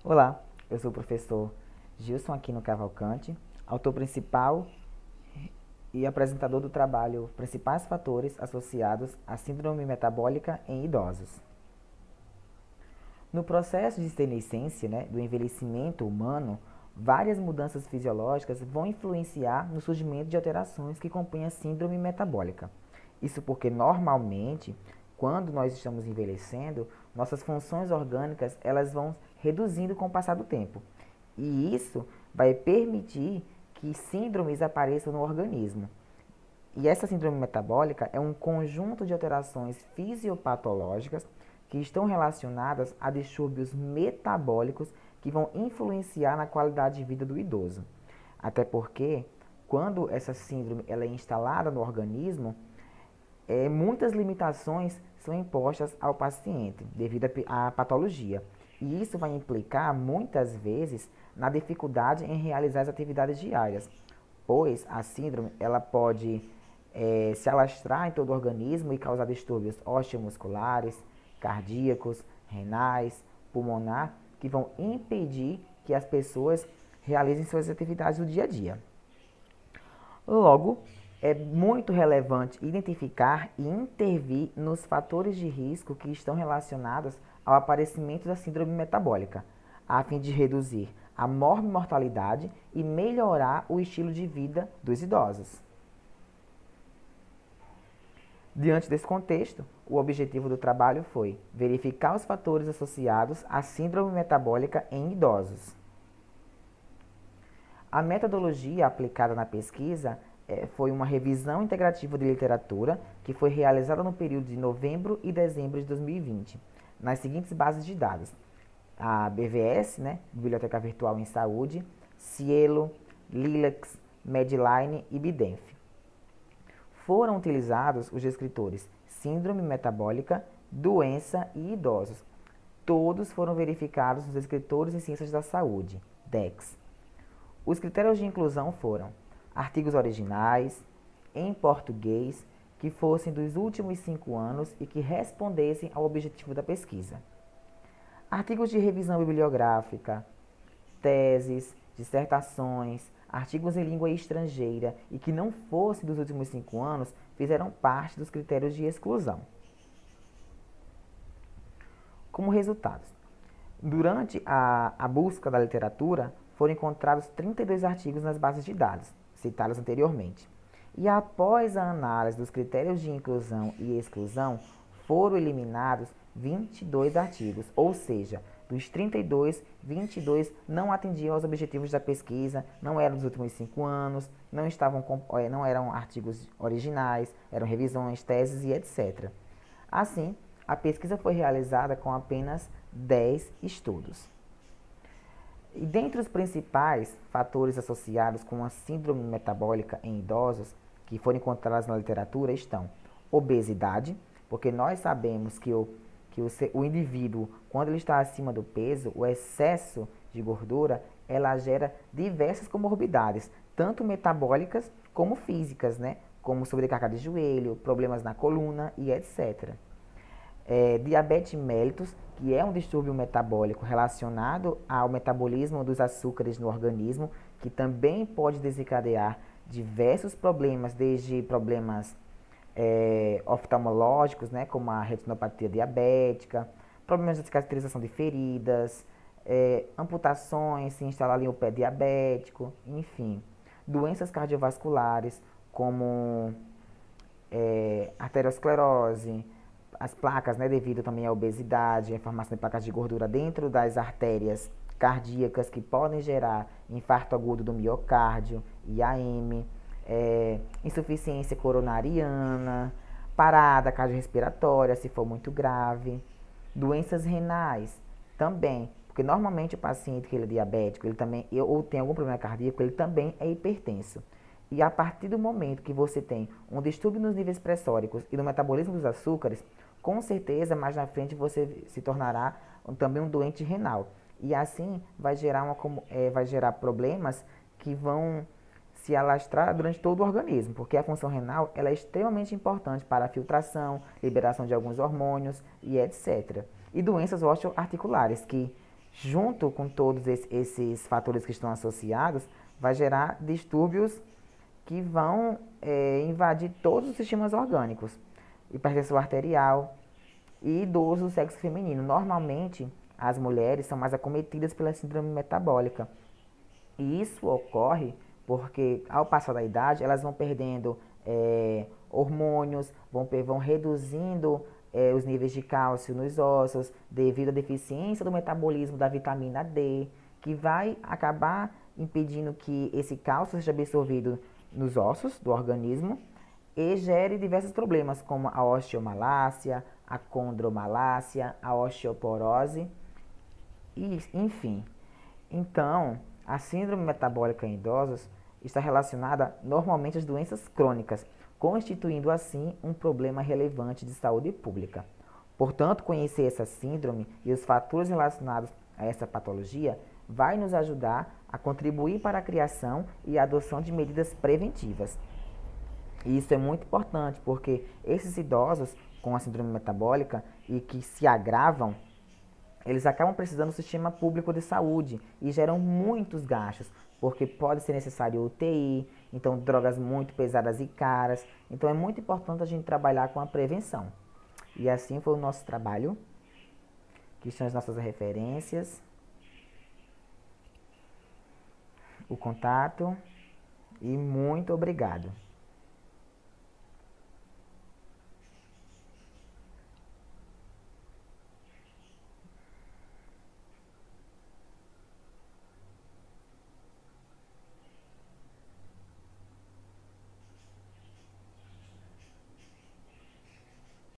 Olá, eu sou o professor Gilson Aquino Cavalcante, autor principal e apresentador do trabalho Principais Fatores Associados à Síndrome Metabólica em Idosos. No processo de senescência, do envelhecimento humano, várias mudanças fisiológicas vão influenciar no surgimento de alterações que compõem a síndrome metabólica. Isso porque, normalmente, quando nós estamos envelhecendo, nossas funções orgânicas elas vão reduzindo com o passar do tempo. E isso vai permitir que síndromes apareçam no organismo. E essa síndrome metabólica é um conjunto de alterações fisiopatológicas que estão relacionadas a distúrbios metabólicos que vão influenciar na qualidade de vida do idoso. Até porque, quando essa síndrome ela é instalada no organismo, muitas limitações são impostas ao paciente devido à patologia. E isso vai implicar, muitas vezes, na dificuldade em realizar as atividades diárias, pois a síndrome ela pode se alastrar em todo o organismo e causar distúrbios osteomusculares, cardíacos, renais, pulmonar, que vão impedir que as pessoas realizem suas atividades do dia a dia. Logo, é muito relevante identificar e intervir nos fatores de risco que estão relacionados ao aparecimento da síndrome metabólica, a fim de reduzir a mortalidade e melhorar o estilo de vida dos idosos. Diante desse contexto, o objetivo do trabalho foi verificar os fatores associados à síndrome metabólica em idosos. A metodologia aplicada na pesquisa foi uma revisão integrativa de literatura que foi realizada no período de novembro e dezembro de 2020, nas seguintes bases de dados: a BVS, Biblioteca Virtual em Saúde, Cielo, Lilacs, Medline e Bidenf. Foram utilizados os descritores síndrome metabólica, doença e idosos. Todos foram verificados nos descritores em ciências da saúde, DEX. Os critérios de inclusão foram artigos originais, em português, que fossem dos últimos 5 anos e que respondessem ao objetivo da pesquisa. Artigos de revisão bibliográfica, teses, dissertações, artigos em língua estrangeira e que não fossem dos últimos 5 anos fizeram parte dos critérios de exclusão. Como resultados, durante a busca da literatura, foram encontrados 32 artigos nas bases de dados, citados anteriormente. E após a análise dos critérios de inclusão e exclusão, foram eliminados 22 artigos, ou seja, dos 32, 22 não atendiam aos objetivos da pesquisa, não eram dos últimos 5 anos, não eram artigos originais, eram revisões, teses e etc. Assim, a pesquisa foi realizada com apenas 10 estudos. E dentre os principais fatores associados com a síndrome metabólica em idosos, que foram encontrados na literatura, estão obesidade, porque nós sabemos que o indivíduo, quando ele está acima do peso, o excesso de gordura, ela gera diversas comorbidades, tanto metabólicas como físicas, como sobrecarga de joelho, problemas na coluna e etc. Diabetes mellitus, que é um distúrbio metabólico relacionado ao metabolismo dos açúcares no organismo, que também pode desencadear diversos problemas, desde problemas oftalmológicos, como a retinopatia diabética, problemas de cicatrização de feridas, amputações, se instalar ali o pé diabético, enfim. Doenças cardiovasculares, como arteriosclerose, as placas, devido também à obesidade, a formação de placas de gordura dentro das artérias cardíacas que podem gerar infarto agudo do miocárdio, IAM, insuficiência coronariana, parada cardiorrespiratória, se for muito grave, doenças renais também, porque normalmente o paciente que ele é diabético, ele também, ou tem algum problema cardíaco, ele também é hipertenso. E a partir do momento que você tem um distúrbio nos níveis pressóricos e no metabolismo dos açúcares, com certeza mais na frente você se tornará também um doente renal. E assim vai gerar problemas que vão se alastrar durante todo o organismo, porque a função renal ela é extremamente importante para a filtração, liberação de alguns hormônios e etc. E doenças osteoarticulares, que junto com todos esses fatores que estão associados, vai gerar distúrbios que vão invadir todos os sistemas orgânicos. Hipertensão arterial e idoso do sexo feminino. Normalmente, as mulheres são mais acometidas pela síndrome metabólica. E isso ocorre porque, ao passar da idade, elas vão perdendo hormônios, vão reduzindo os níveis de cálcio nos ossos, devido à deficiência do metabolismo da vitamina D, que vai acabar impedindo que esse cálcio seja absorvido nos ossos do organismo e gere diversos problemas, como a osteomalácia, a condromalácia, a osteoporose, e, enfim. Então, a síndrome metabólica em idosos está relacionada normalmente às doenças crônicas, constituindo assim um problema relevante de saúde pública. Portanto, conhecer essa síndrome e os fatores relacionados a essa patologia vai nos ajudar a contribuir para a criação e a adoção de medidas preventivas. E isso é muito importante, porque esses idosos com a síndrome metabólica e que se agravam, eles acabam precisando do sistema público de saúde e geram muitos gastos, porque pode ser necessário UTI, então drogas muito pesadas e caras. Então é muito importante a gente trabalhar com a prevenção. E assim foi o nosso trabalho, que são as nossas referências, o contato, e muito obrigado.